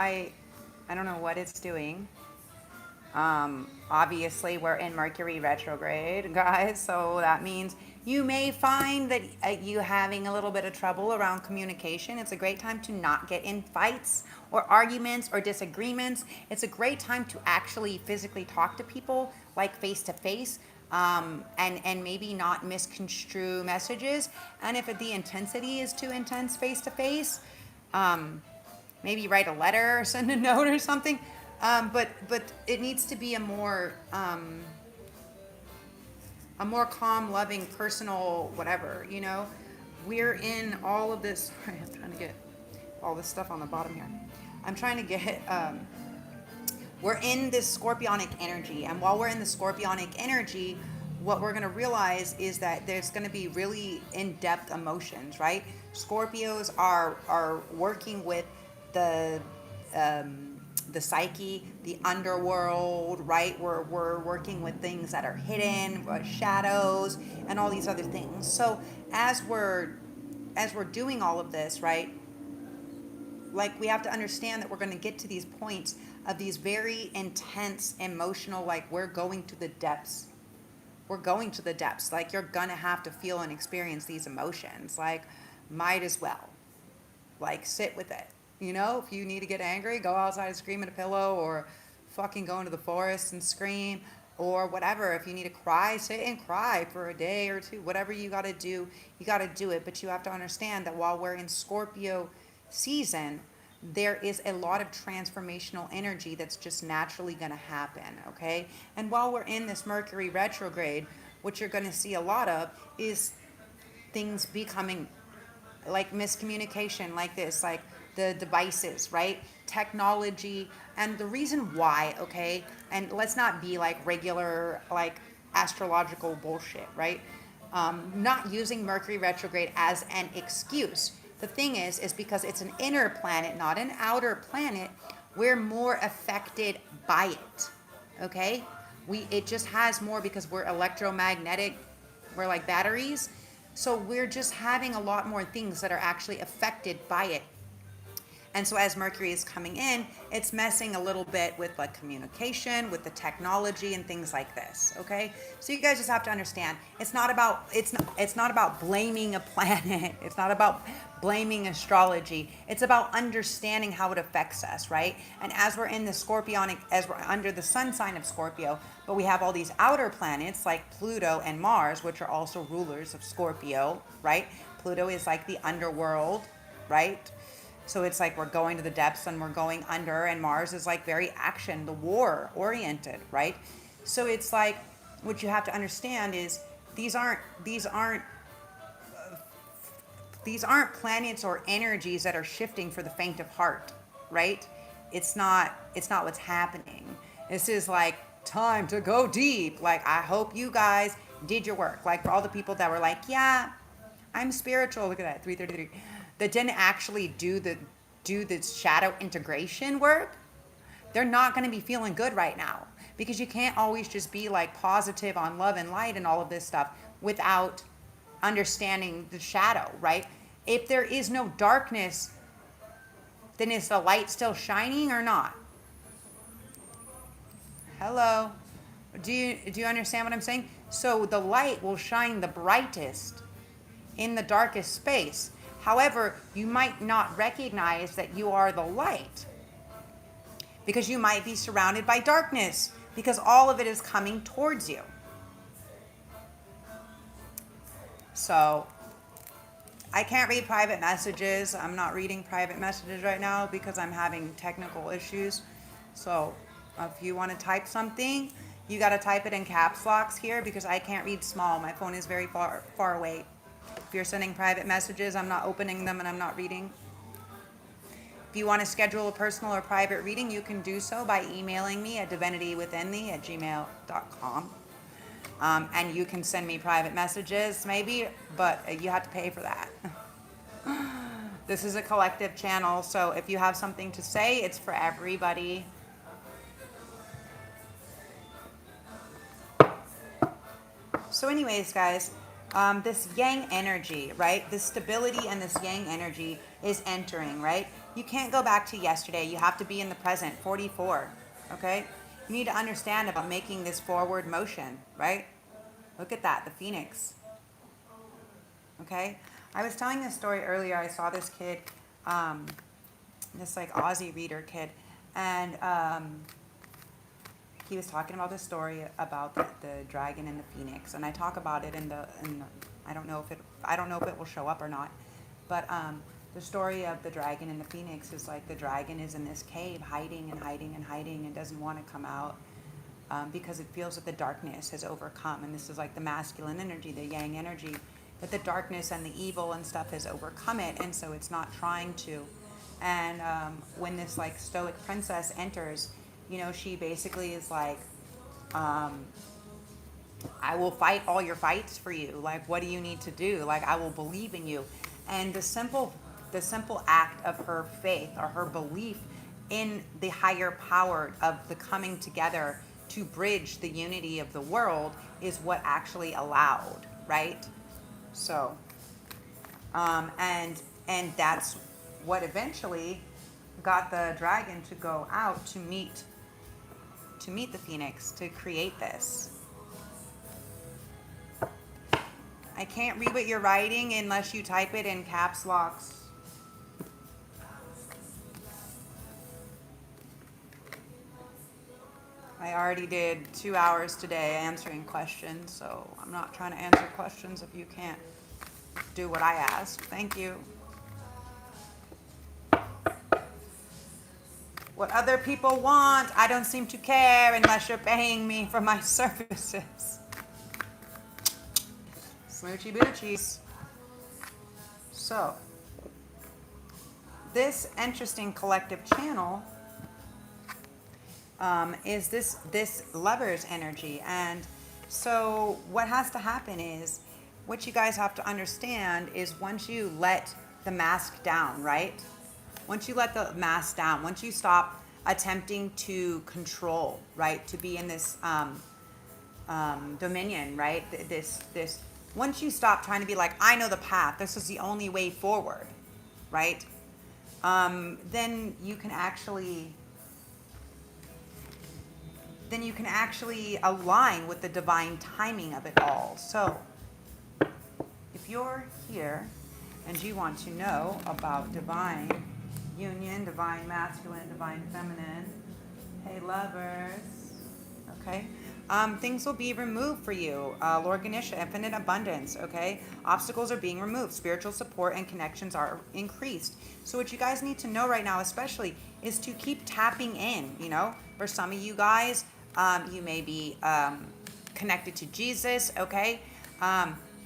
I don't know what it's doing. Obviously, we're in Mercury retrograde, guys, so that means you may find that you having a little bit of trouble around communication. It's a great time to not get in fights or arguments or disagreements. It's a great time to actually physically talk to people, like face to face, and maybe not misconstrue messages. And if the intensity is too intense face to face, maybe write a letter or send a note or something. But it needs to be a more calm, loving, personal, whatever. You know, we're in all of this. I'm trying to get all this stuff on the bottom here. I'm trying to get. We're in this scorpionic energy, and while we're in the scorpionic energy, what we're going to realize is that there's going to be really in-depth emotions, right? Scorpios are working with the psyche, the underworld, right? We're working with things that are hidden, shadows, and all these other things. So as we're doing all of this, right? Like, we have to understand that we're going to get to these points of these very intense emotional, like, we're going to the depths. We're going to the depths. Like, you're going to have to feel and experience these emotions. Like, might as well. Like, sit with it. You know, if you need to get angry, go outside and scream at a pillow, or fucking go into the forest and scream, or whatever. If you need to cry, sit and cry for a day or two. Whatever you got to do, you got to do it. But you have to understand that while we're in Scorpio season, there is a lot of transformational energy that's just naturally going to happen, okay? And while we're in this Mercury retrograde, what you're going to see a lot of is things becoming like miscommunication, like this, like the devices, right? Technology. And the reason why, okay? And let's not be like regular, like astrological bullshit, right? Not using Mercury retrograde as an excuse. The thing is because it's an inner planet, not an outer planet, we're more affected by it, okay? It just has more because we're electromagnetic, we're like batteries. So we're just having a lot more things that are actually affected by it. And so as Mercury is coming in, it's messing a little bit with like communication, with the technology and things like this, okay? So you guys just have to understand, it's not about blaming a planet. It's not about blaming astrology. It's about understanding how it affects us, right? And as we're in the scorpionic, as we're under the sun sign of Scorpio, but we have all these outer planets like Pluto and Mars, which are also rulers of Scorpio, right? Pluto is like the underworld, right? So it's like we're going to the depths and we're going under, and Mars is like very action, the war oriented, right? So it's like, what you have to understand is these aren't planets or energies that are shifting for the faint of heart, right? It's not what's happening. This is like time to go deep. Like, I hope you guys did your work. Like, for all the people that were like, yeah, I'm spiritual. Look at that, 333. That didn't actually do the shadow integration work, they're not going to be feeling good right now, because you can't always just be like positive on love and light and all of this stuff without understanding the shadow, right? If there is no darkness, then is the light still shining or not? Hello? Do you understand what I'm saying? So the light will shine the brightest in the darkest space. However, you might not recognize that you are the light, because you might be surrounded by darkness, because all of it is coming towards you. So I can't read private messages. I'm not reading private messages right now because I'm having technical issues. So if you want to type something, you got to type it in caps locks here, because I can't read small. My phone is very far away. If you're sending private messages, I'm not opening them and I'm not reading. If you want to schedule a personal or private reading, you can do so by emailing me at DivinityWithinThee@gmail.com. And you can send me private messages, maybe, but you have to pay for that. This is a collective channel, so if you have something to say, it's for everybody. So anyways, guys, this yang energy, right? This stability and this yang energy is entering, right? You can't go back to yesterday. You have to be in the present, 44, okay? You need to understand about making this forward motion, right? Look at that, the phoenix, okay? I was telling this story earlier. I saw this kid, this like Aussie reader kid, and he was talking about this story about the dragon and the phoenix, and I talk about it in the I don't know if it will show up or not, but the story of the dragon and the phoenix is like the dragon is in this cave hiding and hiding and hiding and doesn't want to come out because it feels that the darkness has overcome, and this is like the masculine energy, the yang energy, that the darkness and the evil and stuff has overcome it, and so it's not trying to. And when this like stoic princess enters, you know, she basically is like, I will fight all your fights for you. Like, what do you need to do? Like, I will believe in you. And the simple act of her faith or her belief in the higher power of the coming together to bridge the unity of the world is what actually allowed, right? So, and that's what eventually got the dragon to go out to meet the phoenix, to create this. I can't read what you're writing unless you type it in caps locks. I already did 2 hours today answering questions, so I'm not trying to answer questions if you can't do what I asked. Thank you. What other people want, I don't seem to care unless you're paying me for my services. Smoochy boochies. So, this interesting collective channel is this lover's energy. And so what has to happen is, what you guys have to understand is once you let the mask down, right? Once you let the mask down, once you stop attempting to control, right? To be in this dominion, right? Once you stop trying to be like, I know the path, this is the only way forward, right? Then you can actually align with the divine timing of it all. So if you're here and you want to know about divine union, divine masculine, divine feminine, hey lovers, okay? Things will be removed for you. Lord Ganesha, infinite abundance, okay? Obstacles are being removed. Spiritual support and connections are increased. So what you guys need to know right now especially is to keep tapping in, you know? For some of you guys, you may be connected to Jesus, okay?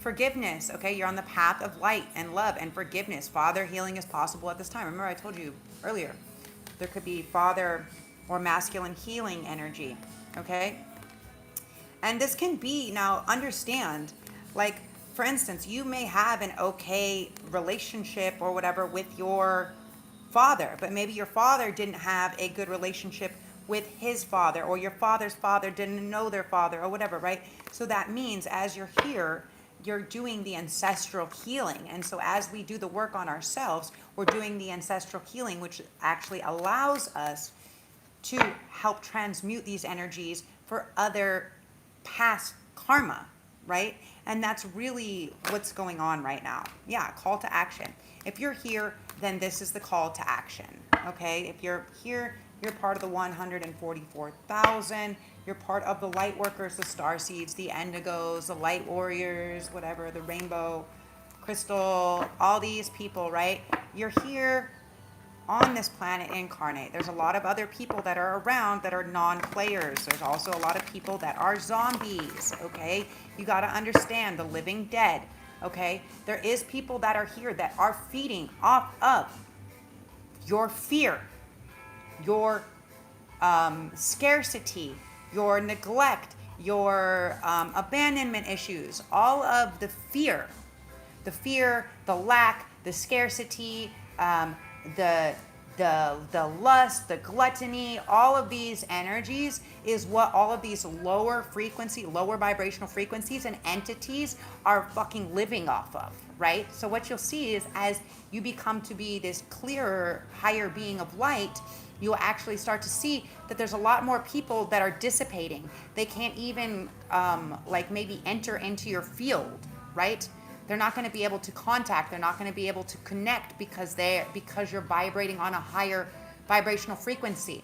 Forgiveness, okay? You're on the path of light and love and forgiveness. Father healing is possible at this time. Remember I told you earlier, there could be father or masculine healing energy, okay? And this can be, now understand, like, for instance, you may have an okay relationship or whatever with your father, but maybe your father didn't have a good relationship with his father, or your father's father didn't know their father, or whatever, right? So that means as you're here, you're doing the ancestral healing. And so as we do the work on ourselves, we're doing the ancestral healing, which actually allows us to help transmute these energies for other past karma, right? And that's really what's going on right now. Yeah, call to action. If you're here, then this is the call to action, okay? If you're here, you're part of the 144,000. You're part of the light workers, the star seeds, the indigos, the light warriors, whatever, the rainbow, crystal, all these people, right? You're here on this planet incarnate. There's a lot of other people that are around that are non-players. There's also a lot of people that are zombies, okay? You got to understand the living dead, okay? There is people that are here that are feeding off of your fear, your scarcity, your neglect, your abandonment issues, all of the fear, the lack, the scarcity, the the lust, the gluttony, all of these energies is what all of these lower frequency, lower vibrational frequencies and entities are fucking living off of, right? So what you'll see is as you become to be this clearer, higher being of light, you'll actually start to see that there's a lot more people that are dissipating. They can't even like maybe enter into your field, right? They're not going to be able to contact. They're not going to be able to connect because you're vibrating on a higher vibrational frequency.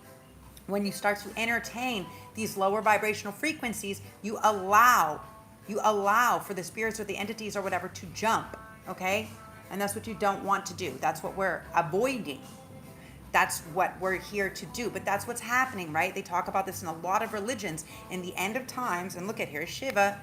When you start to entertain these lower vibrational frequencies, you allow for the spirits or the entities or whatever to jump, okay? And that's what you don't want to do. That's what we're avoiding. That's what we're here to do. But that's what's happening, right? They talk about this in a lot of religions. In the end of times, and look at here's Shiva.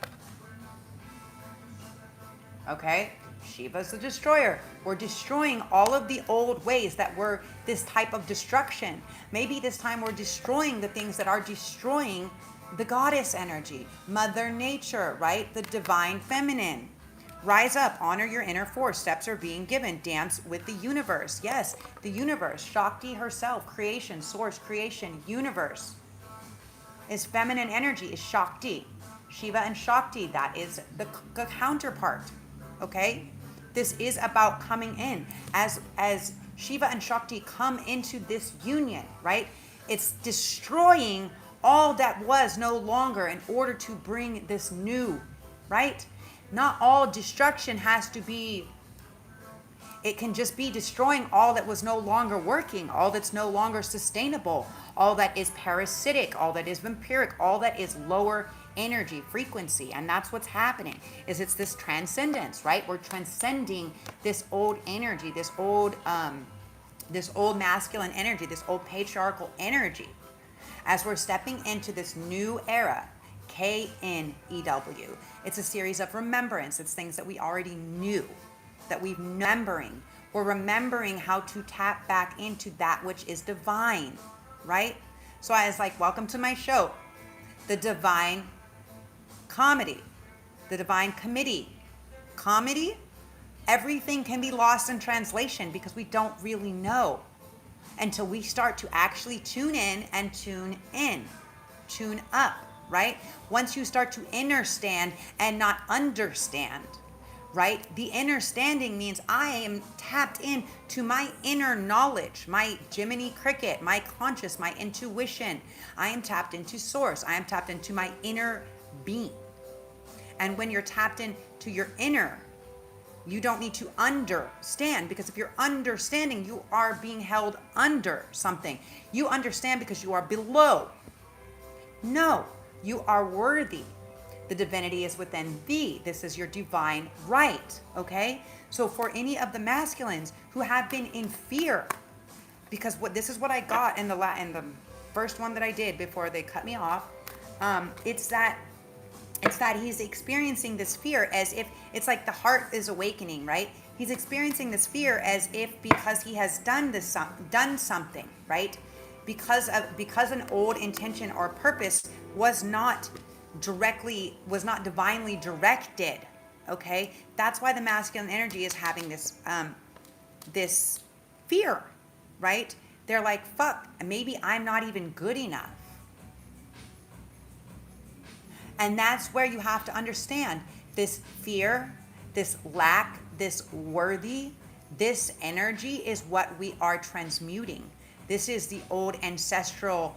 Okay, Shiva's the destroyer. We're destroying all of the old ways that were this type of destruction. Maybe this time we're destroying the things that are destroying the goddess energy, Mother Nature, right? The divine feminine. Rise up, honor your inner force. Steps are being given. Dance with the universe. Yes, the universe, Shakti herself, creation, source, creation, universe. Is feminine energy, is Shakti. Shiva and Shakti, that is the counterpart. Okay, this is about coming in as Shiva and Shakti come into this union, right? It's destroying all that was no longer in order to bring this new, right? Not all destruction has to be, it can just be destroying all that was no longer working, all that's no longer sustainable, all that is parasitic, all that is vampiric, all that is lower energy frequency. And that's what's happening, is it's this transcendence, right? We're transcending this old energy, this old masculine energy, this old patriarchal energy, as we're stepping into this new era. KNEW. It's a series of remembrance. It's things that we already knew, that we're remembering. We're remembering how to tap back into that which is divine, right? So I was like, welcome to my show, the divine comedy, the divine committee. Comedy, everything can be lost in translation because we don't really know until we start to actually tune in and tune up, right? Once you start to understand and not understand, right? The understanding means I am tapped in to my inner knowledge, my Jiminy Cricket, my conscious, my intuition. I am tapped into source. I am tapped into my inner being. And when you're tapped into your inner, you don't need to understand, because if you're understanding, you are being held under something. You understand because you are below. No, you are worthy. The divinity is within thee. This is your divine right, okay? So for any of the masculines who have been in fear, because this is what I got in the first one that I did before they cut me off, it's that he's experiencing this fear as if it's like the heart is awakening, right? He's experiencing this fear as if because he has done something, right? Because an old intention or purpose was not divinely directed. Okay, that's why the masculine energy is having this fear, right? They're like, fuck, maybe I'm not even good enough. And that's where you have to understand this fear, this lack, this worthy, this energy is what we are transmuting. This is the old ancestral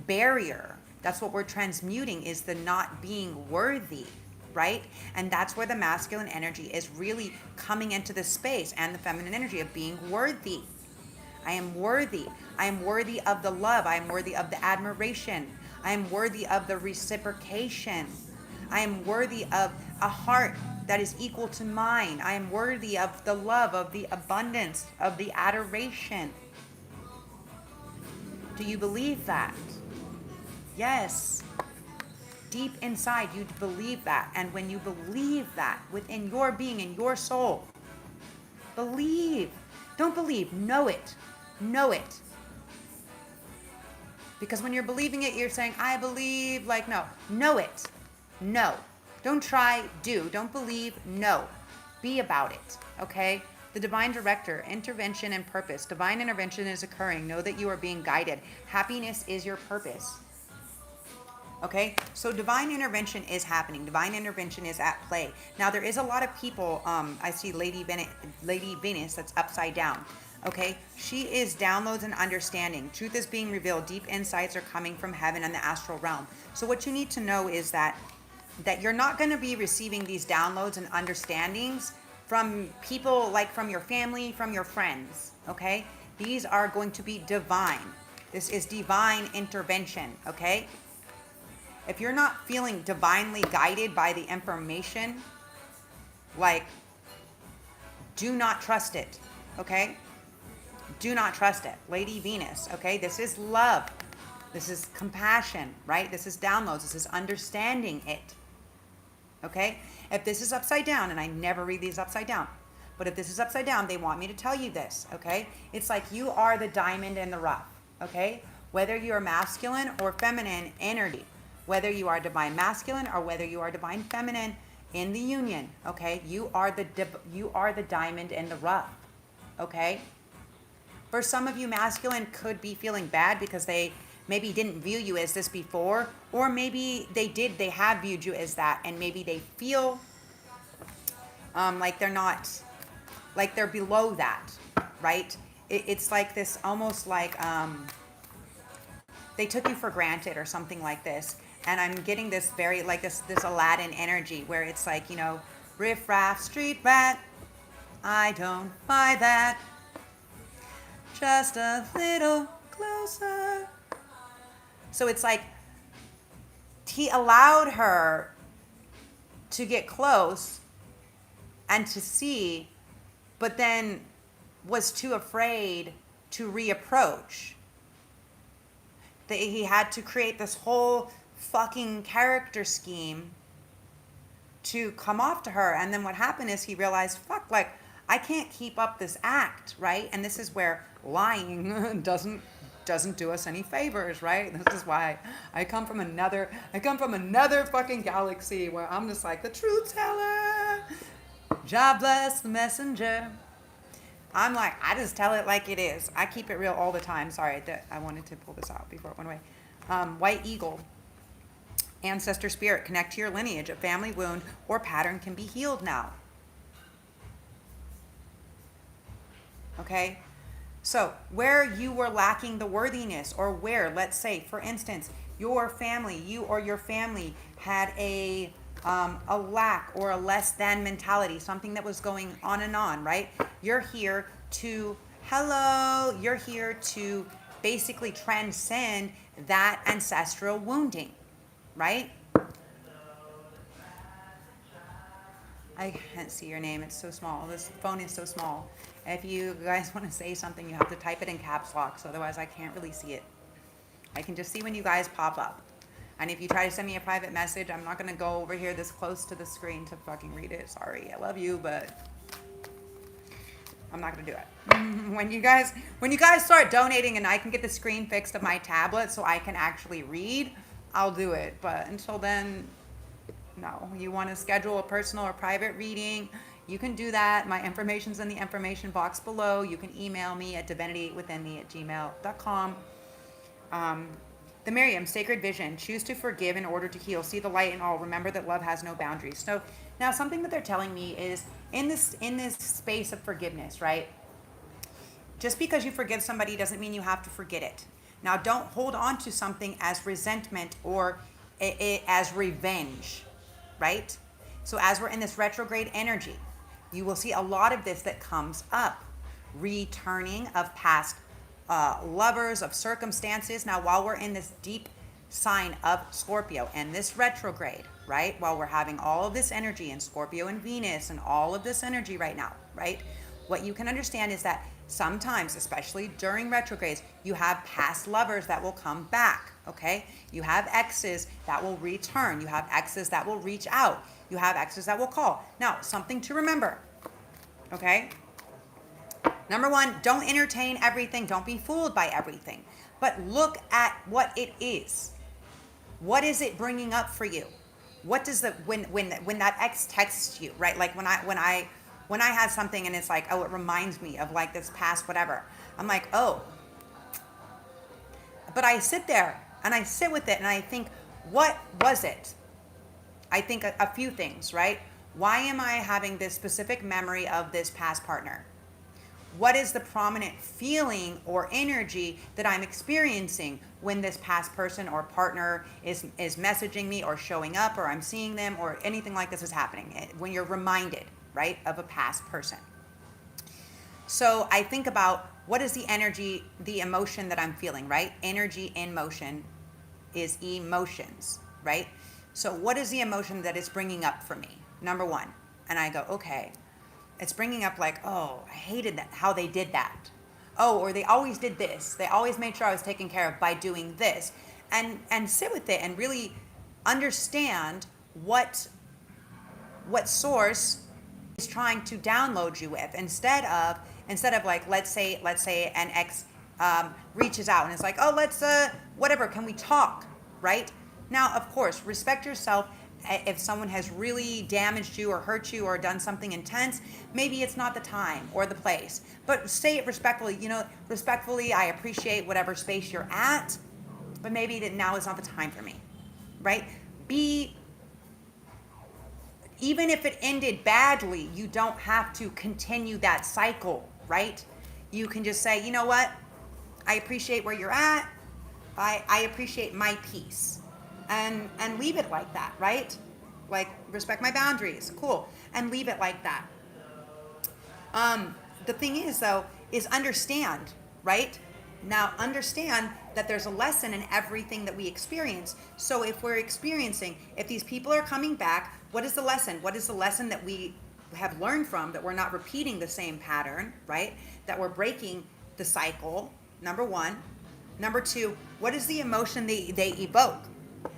barrier. That's what we're transmuting, is the not being worthy, right? And that's where the masculine energy is really coming into the space, and the feminine energy of being worthy. I am worthy. I am worthy of the love. I am worthy of the admiration. I am worthy of the reciprocation. I am worthy of a heart that is equal to mine. I am worthy of the love, of the abundance, of the adoration. Do you believe that? Yes. Deep inside, you believe that. And when you believe that within your being, in your soul, believe. Don't believe, know it. Know it. Because when you're believing it, you're saying, I believe, like, no. Know it. No. Don't try, do. Don't believe, no. Be about it, okay? The divine director, intervention and purpose. Divine intervention is occurring. Know that you are being guided. Happiness is your purpose. Okay, so divine intervention is happening. Divine intervention is at play. Now, there is a lot of people. I see Lady Venus, that's upside down. Okay, she is downloads and understanding. Truth is being revealed. Deep insights are coming from heaven and the astral realm. So what you need to know is that you're not going to be receiving these downloads and understandings from people like from your family, from your friends. Okay, these are going to be divine. This is divine intervention. Okay. If you're not feeling divinely guided by the information, like, do not trust it, okay? Do not trust it. Lady Venus, okay? This is love. This is compassion, right? This is downloads. This is understanding it, okay? If this is upside down, and I never read these upside down, but if this is upside down, they want me to tell you this, okay? It's like you are the diamond in the rough, okay? Whether you're masculine or feminine energy, whether you are divine masculine or whether you are divine feminine in the union, okay? You are the diamond in the rough, okay? For some of you, masculine could be feeling bad because they maybe didn't view you as this before, or maybe they have viewed you as that, and maybe they feel like they're not, like they're below that, right? It's like this, almost like they took you for granted or something like this. And I'm getting this very, like this Aladdin energy where it's like, you know, riff raff, street rat, I don't buy that. Just a little closer. So it's like he allowed her to get close and to see, but then was too afraid to reapproach. That he had to create this whole fucking character scheme to come off to her. And then what happened is he realized, fuck, like, I can't keep up this act, right? And this is where lying doesn't do us any favors, right? This is why I come from another fucking galaxy where I'm just like the truth teller. God bless the messenger. I'm like, I just tell it like it is. I keep it real all the time. Sorry, I wanted to pull this out before it went away. White eagle. Ancestor spirit, connect to your lineage. A family wound or pattern can be healed now. Okay? So, where you were lacking the worthiness, or where, let's say, for instance, your family, you or your family had a lack or a less than mentality, something that was going on and on, right? You're here to basically transcend that ancestral wounding, right? I can't see your name. It's so small. This phone is so small. If you guys want to say something, you have to type it in caps lock. So otherwise, I can't really see it. I can just see when you guys pop up. And if you try to send me a private message, I'm not going to go over here this close to the screen to fucking read it. Sorry. I love you, but I'm not going to do it. When you guys start donating and I can get the screen fixed of my tablet so I can actually read, I'll do it. But until then, no. You want to schedule a personal or private reading, you can do that. My information's in the information box below. You can email me at DivinityWithinThee@gmail.com. The Miriam, sacred vision. Choose to forgive in order to heal. See the light in all. Remember that love has no boundaries. So now something that they're telling me is in this space of forgiveness, right? Just because you forgive somebody doesn't mean you have to forget it. Now, don't hold on to something as resentment or as revenge, right? So as we're in this retrograde energy, you will see a lot of this that comes up. Returning of past lovers, of circumstances. Now, while we're in this deep sign of Scorpio and this retrograde, right? While we're having all of this energy in Scorpio and Venus and all of this energy right now, right? What you can understand is that sometimes, especially during retrogrades, you have past lovers that will come back, okay? You have exes that will return. You have exes that will reach out. You have exes that will call. Now, something to remember, okay? Number one, don't entertain everything. Don't be fooled by everything. But look at what it is. What is it bringing up for you? What does when that ex texts you, right? Like when I when I had something and it's like, oh, it reminds me of like this past whatever, I'm like, oh, but I sit there and I sit with it and I think, what was it? I think a few things, right? Why am I having this specific memory of this past partner? What is the prominent feeling or energy that I'm experiencing when this past person or partner is messaging me or showing up or I'm seeing them or anything like this is happening? When you're reminded, right, of a past person. So I think about what is the energy, the emotion that I'm feeling, right? Energy in motion is emotions, right? So what is the emotion that it's bringing up for me? Number one. And I go, okay. It's bringing up like, oh, I hated that, how they did that. Oh, or they always did this. They always made sure I was taken care of by doing this. And sit with it and really understand what source is trying to download you with instead of like, let's say an ex reaches out and it's like, oh, let's whatever, can we talk, right? Now, of course, respect yourself. If someone has really damaged you or hurt you or done something intense, maybe it's not the time or the place. But say it respectfully. Respectfully, I appreciate whatever space you're at, but maybe that now is not the time for me, right? Even if it ended badly, you don't have to continue that cycle, right? You can just say, you know what? I appreciate where you're at. I appreciate my peace. And leave it like that, right? Like, respect my boundaries, cool, and leave it like that. The thing is, though, is understand, right? Now, understand that there's a lesson in everything that we experience. So if these people are coming back, what is the lesson? What is the lesson that we have learned from, that we're not repeating the same pattern, right? That we're breaking the cycle, number one. Number two, what is the emotion they evoke?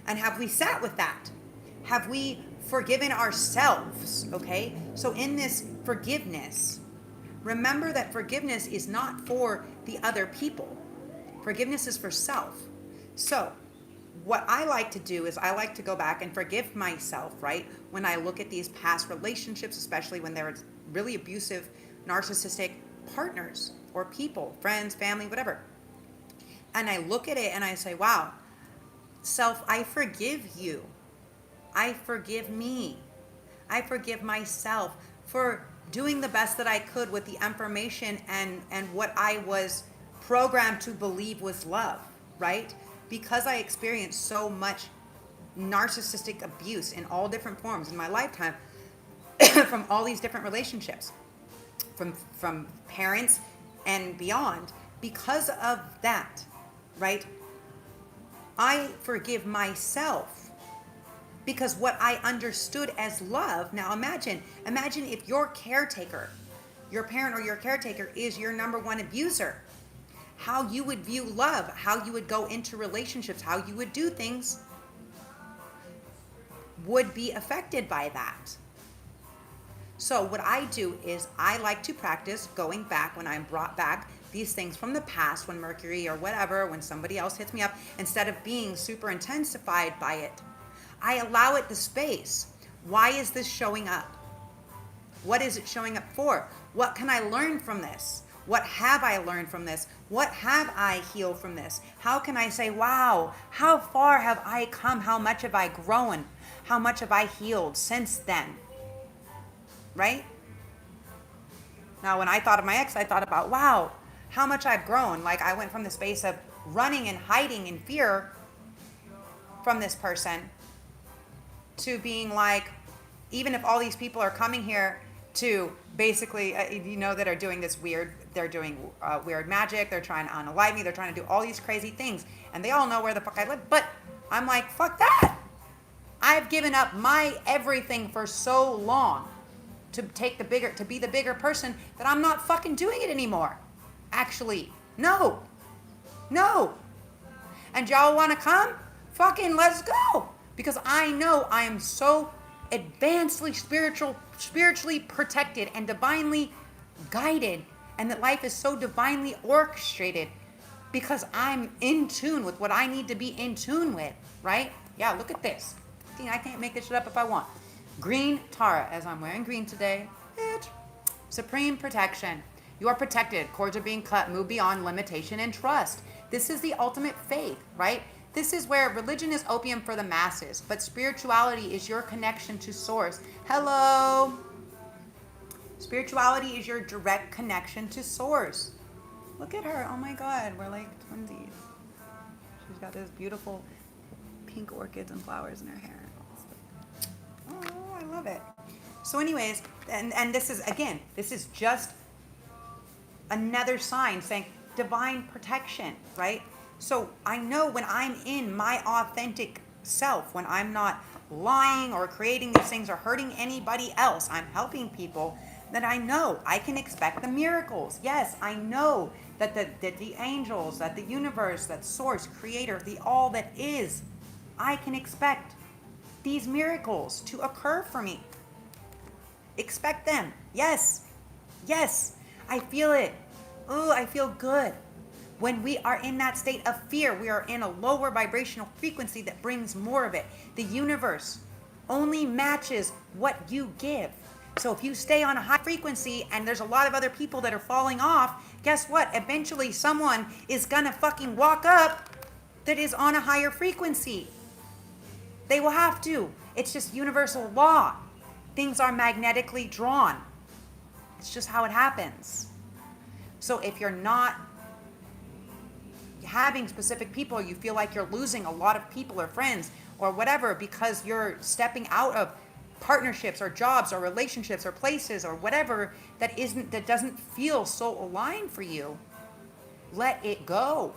And have we sat with that? Have we forgiven ourselves? Okay? So in this forgiveness, remember that forgiveness is not for the other people. Forgiveness is for self. So what I like to do is I like to go back and forgive myself, right? When I look at these past relationships, especially when they're really abusive, narcissistic partners or people, friends, family, whatever. And I look at it and I say, wow, self, I forgive you. I forgive me. I forgive myself for doing the best that I could with the information and what I was programmed to believe was love, right? Because I experienced so much narcissistic abuse in all different forms in my lifetime from all these different relationships, from parents and beyond. Because of that, right? I forgive myself because what I understood as love. Now imagine if your caretaker, your parent or your caretaker is your number one abuser, how you would view love, how you would go into relationships, how you would do things would be affected by that. So what I do is I like to practice going back when I'm brought back these things from the past, when Mercury or whatever, when somebody else hits me up, instead of being super intensified by it, I allow it the space. Why is this showing up? What is it showing up for? What can I learn from this? What have I learned from this? What have I healed from this? How can I say, wow, how far have I come? How much have I grown? How much have I healed since then? Right? Now, when I thought of my ex, I thought about, wow, how much I've grown. Like, I went from the space of running and hiding in fear from this person to being like, even if all these people are coming here to basically, that are doing this weird, they're doing weird magic, they're trying to unalive me, they're trying to do all these crazy things, and they all know where the fuck I live, but I'm like, fuck that. I've given up my everything for so long to be the bigger person that I'm not fucking doing it anymore. Actually, no. And y'all want to come? Fucking let's go. Because I know I am so advancedly spiritually protected and divinely guided, and that life is so divinely orchestrated because I'm in tune with what I need to be in tune with, right? Yeah, look at this. I can't make this shit up if I want. Green Tara, as I'm wearing green today. Bitch. Supreme protection. You are protected. Cords are being cut. Move beyond limitation and trust. This is the ultimate faith, right? This is where religion is opium for the masses, but spirituality is your connection to source. Hello. Spirituality is your direct connection to source. Look at her. Oh my God. We're like twinsies. She's got this beautiful pink orchids and flowers in her hair. Oh, I love it. So anyways, and this is, again, this is just another sign saying divine protection, right? So I know when I'm in my authentic self, when I'm not lying or creating these things or hurting anybody else, I'm helping people, that I know I can expect the miracles. Yes, I know that the angels, that the universe, that source, creator, the all that is, I can expect these miracles to occur for me. Expect them. Yes. Yes. I feel it. Oh, I feel good. When we are in that state of fear, we are in a lower vibrational frequency that brings more of it. The universe only matches what you give. So if you stay on a high frequency and there's a lot of other people that are falling off, guess what? Eventually someone is gonna fucking walk up that is on a higher frequency. They will have to. It's just universal law. Things are magnetically drawn. It's just how it happens. So if you're not having specific people, you feel like you're losing a lot of people or friends or whatever because you're stepping out of partnerships or jobs or relationships or places or whatever that doesn't feel so aligned for you, let it go,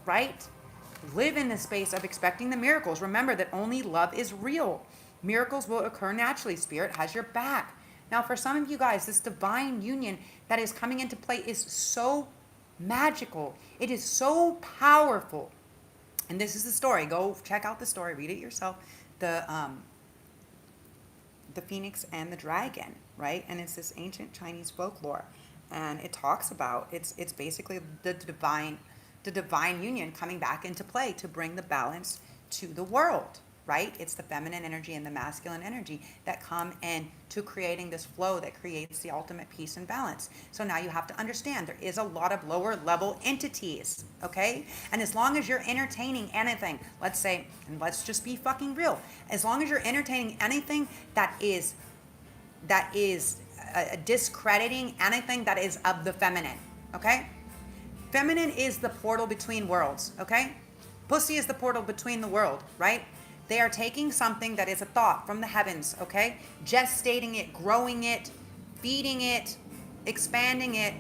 right? Live in the space of expecting the miracles. Remember that only love is real. Miracles will occur naturally. Spirit has your back. Now, for some of you guys, this divine union that is coming into play is so magical. It is so powerful. And this is the story. Go check out the story. Read it yourself. The phoenix and the dragon, right? And it's this ancient Chinese folklore. And it talks about, it's basically the divine union coming back into play to bring the balance to the world, right? It's the feminine energy and the masculine energy that come in to creating this flow that creates the ultimate peace and balance. So now you have to understand there is a lot of lower level entities, okay? And as long as you're entertaining anything, let's say, and let's just be fucking real, as long as you're entertaining anything that is discrediting anything that is of the feminine, okay? Feminine is the portal between worlds, okay? Pussy is the portal between the world, right? They are taking something that is a thought from the heavens, okay? Gestating it, growing it, feeding it, expanding it,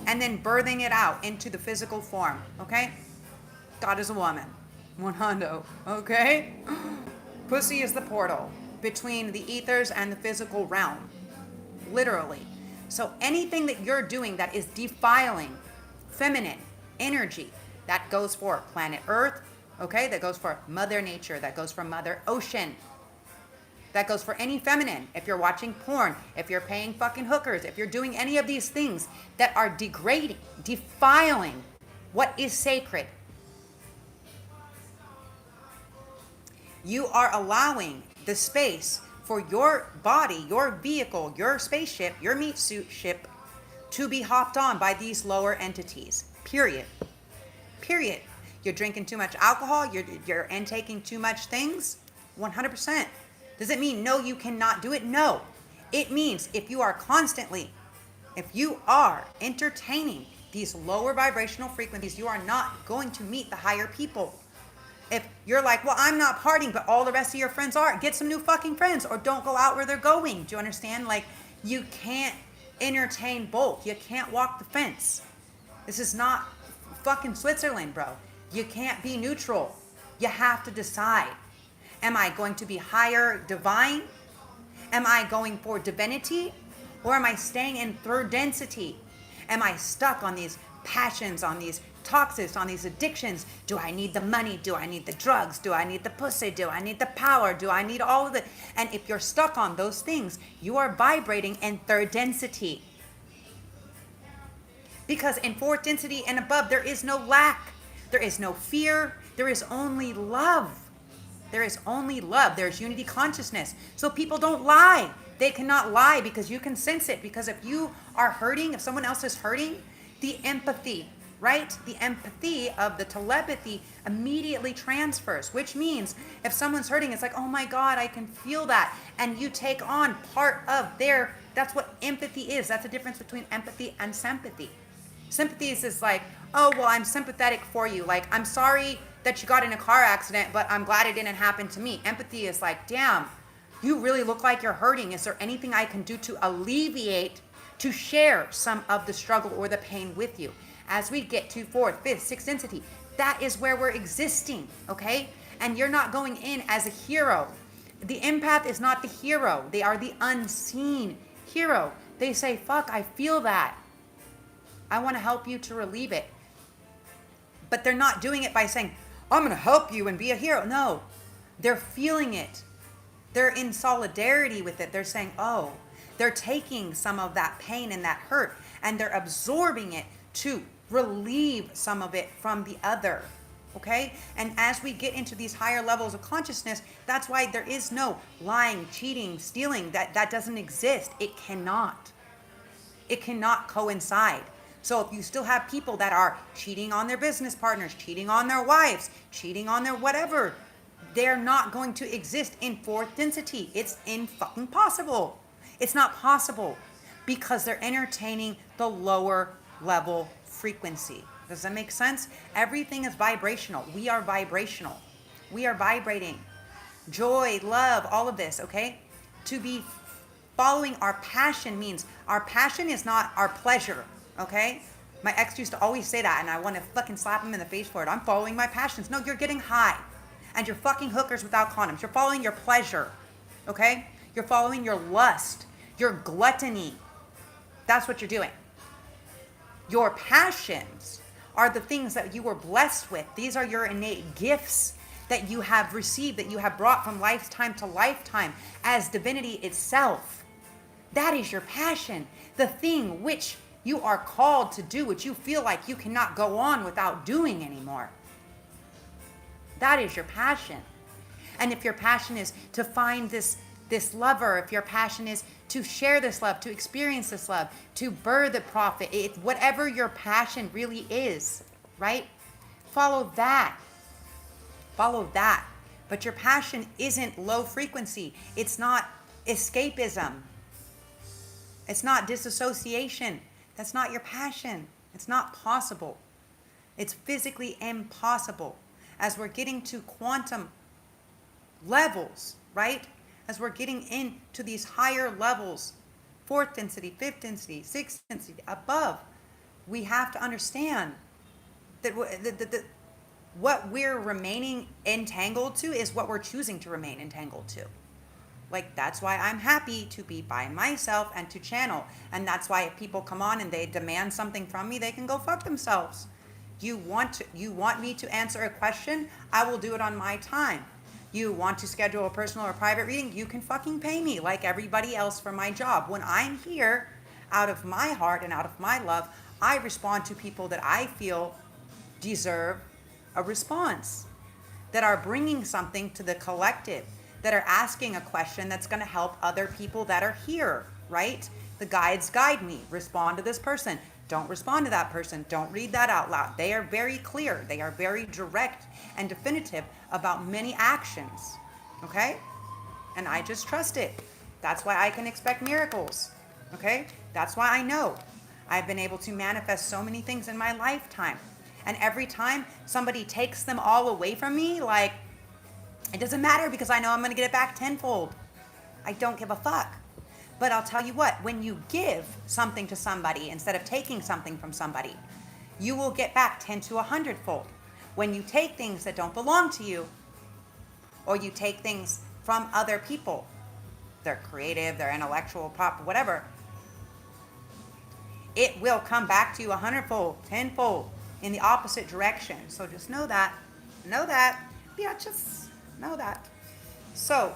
and then birthing it out into the physical form, okay? God is a woman. One hundo, okay? Pussy is the portal between the ethers and the physical realm, literally. So anything that you're doing that is defiling feminine energy, that goes for planet Earth, okay, that goes for Mother Nature, that goes for Mother Ocean, that goes for any feminine. If you're watching porn, if you're paying fucking hookers, if you're doing any of these things that are degrading, defiling what is sacred, you are allowing the space for your body, your vehicle, your spaceship, your meat suit ship to be hopped on by these lower entities, period. Period. You're drinking too much alcohol, you're intaking too much things, 100%. Does it mean no, you cannot do it? No. It means if you are entertaining these lower vibrational frequencies, you are not going to meet the higher people. If you're like, well, I'm not partying, but all the rest of your friends are, get some new fucking friends or don't go out where they're going. Do you understand? Like, you can't entertain both. You can't walk the fence. This is not fucking Switzerland, bro. You can't be neutral. You have to decide. Am I going to be higher divine? Am I going for divinity? Or am I staying in third density? Am I stuck on these passions, on these toxics, on these addictions? Do I need the money? Do I need the drugs? Do I need the pussy? Do I need the power? Do I need all of it? And if you're stuck on those things, you are vibrating in third density. Because in fourth density and above, there is no lack. There is no fear. There is only love. There is only love. There's unity consciousness. So people don't lie. They cannot lie because you can sense it. Because if you are hurting, if someone else is hurting, the empathy, right? The empathy of the telepathy immediately transfers, which means if someone's hurting, it's like, oh my God, I can feel that. And you take on part of their, that's what empathy is. That's the difference between empathy and sympathy. Sympathy is like, oh, well, I'm sympathetic for you. Like, I'm sorry that you got in a car accident, but I'm glad it didn't happen to me. Empathy is like, damn, you really look like you're hurting. Is there anything I can do to alleviate, to share some of the struggle or the pain with you? As we get to fourth, fifth, sixth density, that is where we're existing, okay? And you're not going in as a hero. The empath is not the hero. They are the unseen hero. They say, fuck, I feel that. I want to help you to relieve it. But they're not doing it by saying, I'm going to help you and be a hero. No, they're feeling it. They're in solidarity with it. They're saying, oh, they're taking some of that pain and that hurt and they're absorbing it to relieve some of it from the other. Okay? And as we get into these higher levels of consciousness, that's why there is no lying, cheating, stealing. That doesn't exist. It cannot. It cannot coincide. So if you still have people that are cheating on their business partners, cheating on their wives, cheating on their whatever, they're not going to exist in fourth density. It's fucking possible. It's not possible because they're entertaining the lower level frequency. Does that make sense? Everything is vibrational. We are vibrational. We are vibrating. Joy, love, all of this, okay? To be following our passion means our passion is not our pleasure, okay? My ex used to always say that and I want to fucking slap him in the face for it. I'm following my passions. No, you're getting high. And you're fucking hookers without condoms. You're following your pleasure, okay? You're following your lust, your gluttony. That's what you're doing. Your passions are the things that you were blessed with. These are your innate gifts that you have received, that you have brought from lifetime to lifetime as divinity itself. That is your passion, the thing which you are called to do, which you feel like you cannot go on without doing anymore. That is your passion. And if your passion is to find this lover, if your passion is to share this love, to experience this love, to birth the prophet, whatever your passion really is, right? Follow that. Follow that. But your passion isn't low frequency. It's not escapism. It's not disassociation. That's not your passion. It's not possible. It's physically impossible. As we're getting to quantum levels, right? As we're getting into these higher levels, fourth density, fifth density, sixth density, above, we have to understand that what we're remaining entangled to is what we're choosing to remain entangled to. Like, that's why I'm happy to be by myself and to channel. And that's why if people come on and they demand something from me, they can go fuck themselves. You want me to answer a question? I will do it on my time. You want to schedule a personal or private reading? You can fucking pay me like everybody else for my job. When I'm here, out of my heart and out of my love, I respond to people that I feel deserve a response, that are bringing something to the collective, that are asking a question that's going to help other people that are here, right? The guides guide me. Respond to this person. Don't respond to that person. Don't read that out loud. They are very clear. They are very direct and definitive about many actions, okay? And I just trust it. That's why I can expect miracles, okay? That's why I know I've been able to manifest so many things in my lifetime. And every time somebody takes them all away from me, like, it doesn't matter because I know I'm going to get it back tenfold. I don't give a fuck. But I'll tell you what, when you give something to somebody instead of taking something from somebody, you will get back 10 to 100-fold. When you take things that don't belong to you, or you take things from other people, they're creative, they're intellectual, pop, whatever, it will come back to you 100-fold, 10-fold in the opposite direction. So just know that. Know that. Yeah, just know that. So,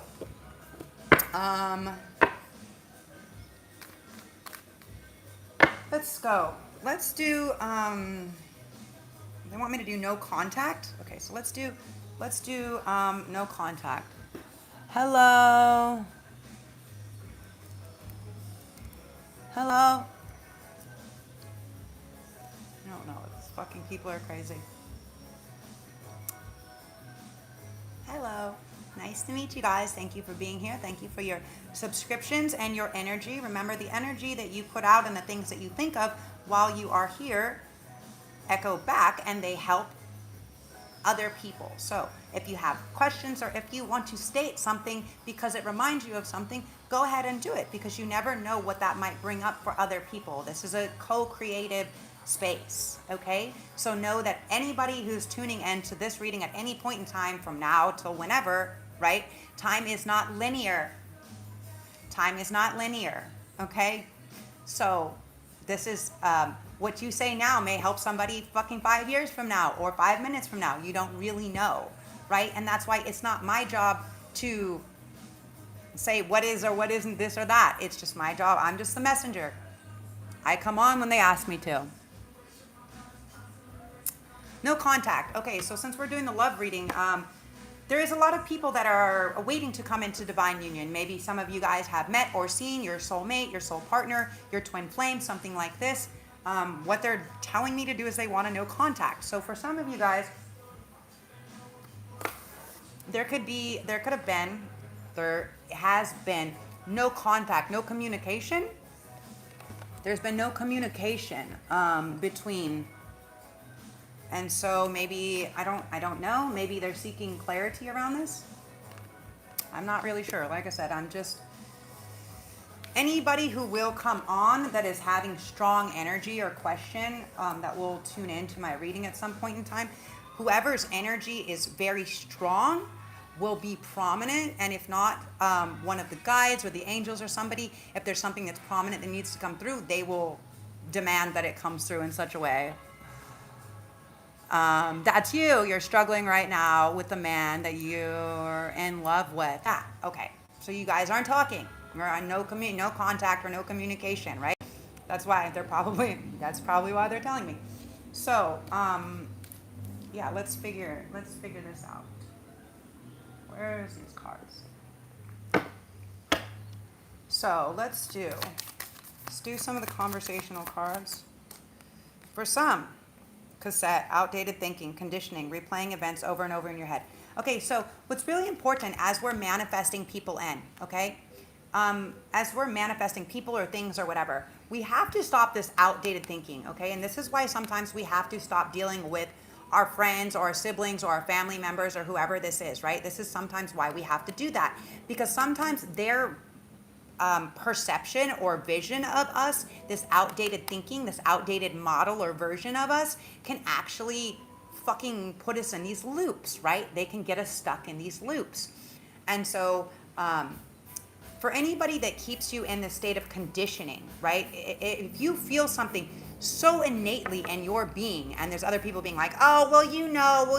let's go. Let's do, they want me to do no contact. Okay, so let's do no contact. Hello. Hello? I don't know. These fucking people are crazy. Hello. Nice to meet you guys. Thank you for being here. Thank you for your subscriptions and your energy. Remember, the energy that you put out and the things that you think of while you are here echo back, and they help other people. So if you have questions or if you want to state something because it reminds you of something, go ahead and do it, because you never know what that might bring up for other people. This is a co-creative space, okay? So know that anybody who's tuning in to this reading at any point in time from now till whenever, right? Time is not linear. Time is not linear, okay? So this is what you say now may help somebody fucking 5 years from now or 5 minutes from now. You don't really know, right? And that's why it's not my job to say what is or what isn't this or that. It's just my job. I'm just the messenger. I come on when they ask me to. No contact. Okay, so since we're doing the love reading, there is a lot of people that are waiting to come into divine union. Maybe some of you guys have met or seen your soulmate, your soul partner, your twin flame, something like this. What they're telling me to do is they want to know contact. So for some of you guys, there has been no contact, no communication. There's been no communication between. And so maybe, I don't know, maybe they're seeking clarity around this. I'm not really sure. Like I said, I'm just, anybody who will come on that is having strong energy or question that will tune into my reading at some point in time, whoever's energy is very strong will be prominent. And if not, one of the guides or the angels or somebody, if there's something that's prominent that needs to come through, they will demand that it comes through in such a way. That's you. You're struggling right now with the man that you're in love with. Okay. So you guys aren't talking. You're on no contact or no communication, right? That's probably why they're telling me. So, yeah, let's figure this out. Where's these cards? So let's do some of the conversational cards. For some, cassette, outdated thinking, conditioning, replaying events over and over in your head. Okay, so what's really important as we're manifesting people in, okay? As we're manifesting people or things or whatever, we have to stop this outdated thinking, okay? And this is why sometimes we have to stop dealing with our friends or our siblings or our family members or whoever this is, right? This is sometimes why we have to do that, because sometimes their perception or vision of us, this outdated thinking, this outdated model or version of us can actually fucking put us in these loops, right? They can get us stuck in these loops. And so for anybody that keeps you in the state of conditioning, right? If you feel something so innately in your being, and there's other people being like, oh, well, you know,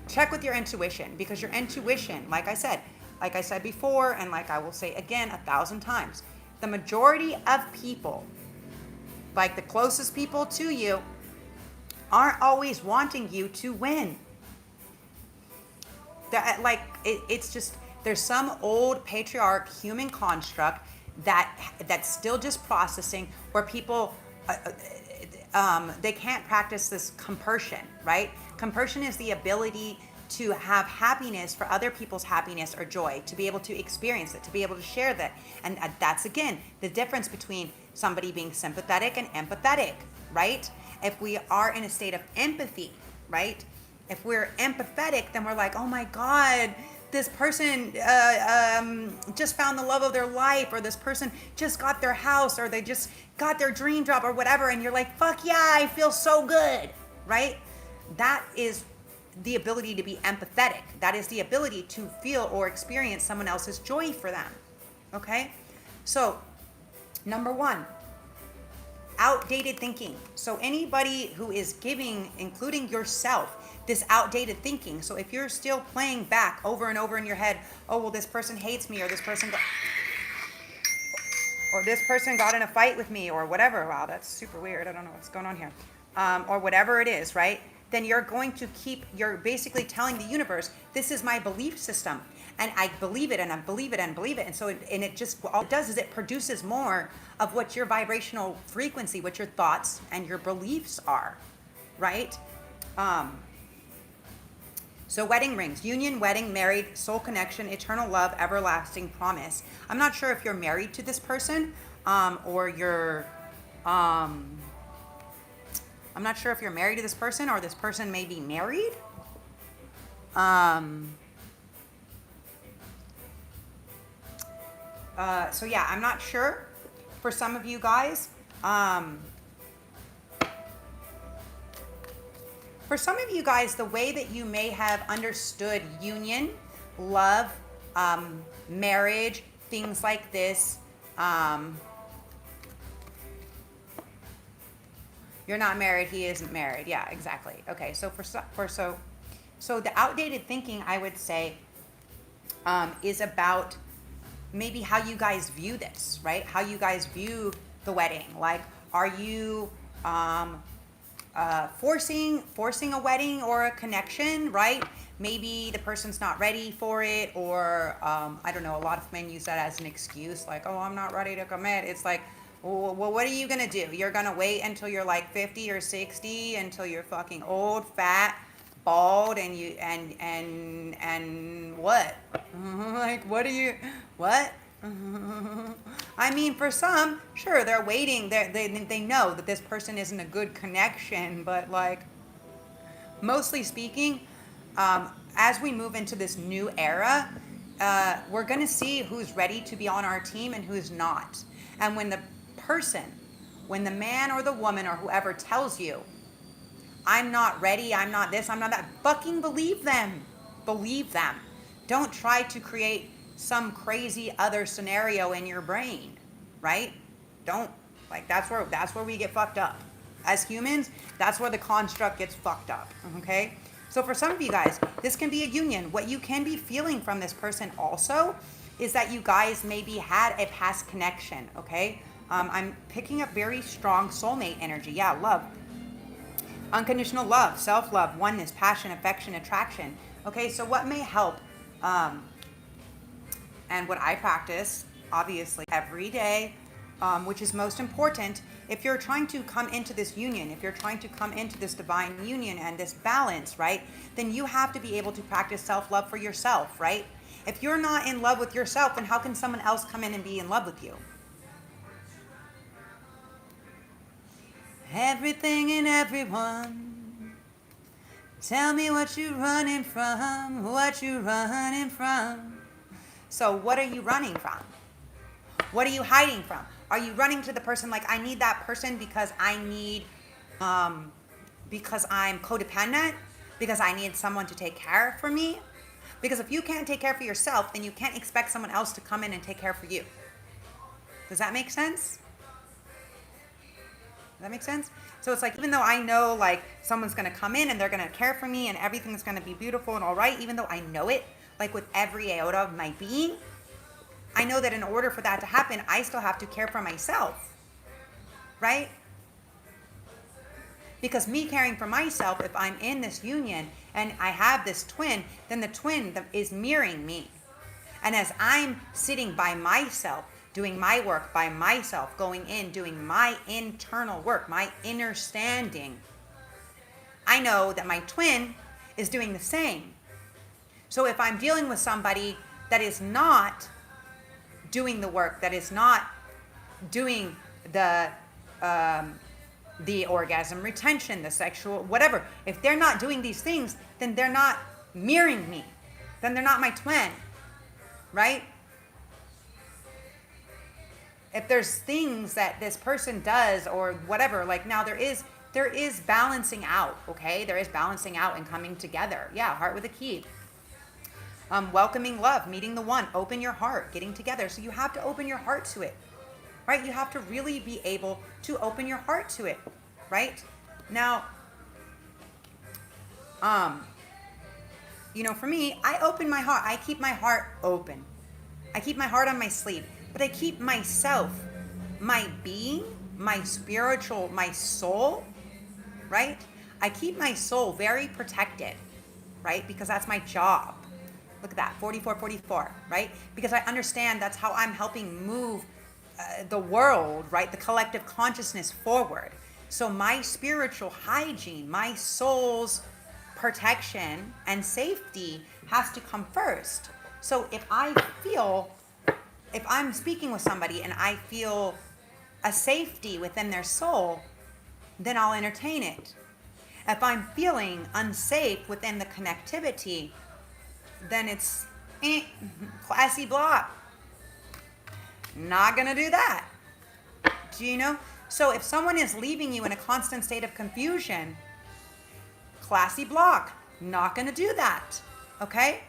check with your intuition, because your intuition, like I said before, and like I will say again 1,000 times, the majority of people, like the closest people to you, aren't always wanting you to win. It's just, there's some old patriarch human construct that's still just processing, where people they can't practice this compersion, right? Compersion is the ability to have happiness for other people's happiness or joy, to be able to experience it, to be able to share that. And that's, again, the difference between somebody being sympathetic and empathetic, right? If we are in a state of empathy, right? If we're empathetic, then we're like, oh my God, this person just found the love of their life, or this person just got their house, or they just got their dream job or whatever. And you're like, fuck yeah, I feel so good, right? That is the ability to be empathetic. That is the ability to feel or experience someone else's joy for them, okay? So, number one, outdated thinking. So anybody who is giving, including yourself, this outdated thinking. So if you're still playing back over and over in your head, oh, well, this person hates me, or this person got in a fight with me, or whatever. Wow, that's super weird. I don't know what's going on here. Or whatever it is, right? then you're you're basically telling the universe, this is my belief system. And I believe it, and I believe it, and believe it. And so, it just, all it does is it produces more of what your vibrational frequency, what your thoughts and your beliefs are, right? So wedding rings, union, wedding, married, soul connection, eternal love, everlasting promise. I'm not sure if you're married to this person, or you're, I'm not sure if you're married to this person or this person may be married. So yeah, I'm not sure for some of you guys. For some of you guys, the way that you may have understood union, love, marriage, things like this, you're not married, he isn't married. Yeah, exactly. Okay, so so the outdated thinking, I would say, is about maybe how you guys view this, right? How you guys view the wedding. Like, are you forcing a wedding or a connection, right? Maybe the person's not ready for it, or I don't know, a lot of men use that as an excuse, like, oh, I'm not ready to commit. It's like, well, what are you gonna do? You're gonna wait until you're like 50 or 60, until you're fucking old, fat, bald, and you and what? Like, what? I mean, for some, sure, they're waiting. They know that this person isn't a good connection, but like, mostly speaking, as we move into this new era, we're gonna see who's ready to be on our team and who's not. And when the man or the woman or whoever tells you, I'm not ready, I'm not this, I'm not that, fucking believe them. Believe them. Don't try to create some crazy other scenario in your brain, right? Don't. Like, that's where we get fucked up. As humans, that's where the construct gets fucked up, okay? So for some of you guys, this can be a union. What you can be feeling from this person also is that you guys maybe had a past connection, okay? I'm picking up very strong soulmate energy. Yeah, love. Unconditional love, self-love, oneness, passion, affection, attraction. Okay, so what may help, and what I practice, obviously, every day, which is most important, if you're trying to come into this union, if you're trying to come into this divine union and this balance, right, then you have to be able to practice self-love for yourself, right? If you're not in love with yourself, then how can someone else come in and be in love with you? Everything and everyone, tell me what you running from, what you running from. So what are you running from? What are you hiding from? Are you running to the person like, I need that person because I need, because I'm codependent, because I need someone to take care for me? Because if you can't take care for yourself, then you can't expect someone else to come in and take care for you. Does that make sense? Does that make sense? So it's like, even though I know like someone's going to come in and they're going to care for me and everything's going to be beautiful and all right, even though I know it, like with every iota of my being, I know that in order for that to happen, I still have to care for myself, right? Because me caring for myself, if I'm in this union and I have this twin, then the twin is mirroring me. And as I'm sitting by myself, doing my work by myself, going in, doing my internal work, my inner standing, I know that my twin is doing the same. So if I'm dealing with somebody that is not doing the work, that is not doing the orgasm retention, the sexual, whatever, if they're not doing these things, then they're not mirroring me. Then they're not my twin, right? If there's things that this person does or whatever, like now there is balancing out, okay? There is balancing out and coming together. Yeah, heart with a key. Welcoming love, meeting the one, open your heart, getting together. So you have to open your heart to it, right? You have to really be able to open your heart to it, right? Now, for me, I open my heart. I keep my heart open. I keep my heart on my sleeve, but I keep myself, my being, my spiritual, my soul, right? I keep my soul very protected, right? Because that's my job. Look at that, 4444, right? Because I understand that's how I'm helping move the world, right? The collective consciousness forward. So my spiritual hygiene, my soul's protection and safety has to come first. So if I'm speaking with somebody and I feel a safety within their soul, then I'll entertain it. If I'm feeling unsafe within the connectivity, then it's classy block. Not gonna do that. Do you know? So if someone is leaving you in a constant state of confusion, classy block. Not gonna do that. Okay?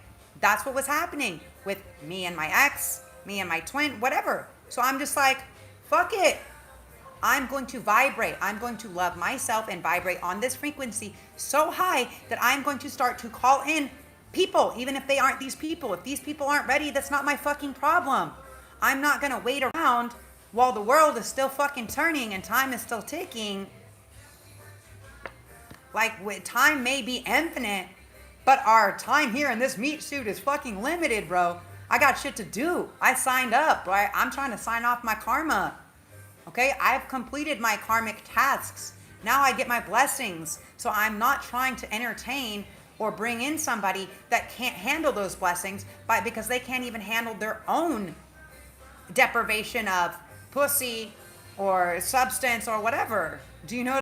That's what was happening with me and my ex, me and my twin, whatever. So I'm just like, fuck it. I'm going to vibrate. I'm going to love myself and vibrate on this frequency so high that I'm going to start to call in people, even if they aren't these people. If these people aren't ready, that's not my fucking problem. I'm not going to wait around while the world is still fucking turning and time is still ticking. Like, time may be infinite, but our time here in this meat suit is fucking limited, bro. I got shit to do. I signed up, right? I'm trying to sign off my karma. Okay, I've completed my karmic tasks. Now I get my blessings. So I'm not trying to entertain or bring in somebody that can't handle those blessings because they can't even handle their own deprivation of pussy or substance or whatever. Do you know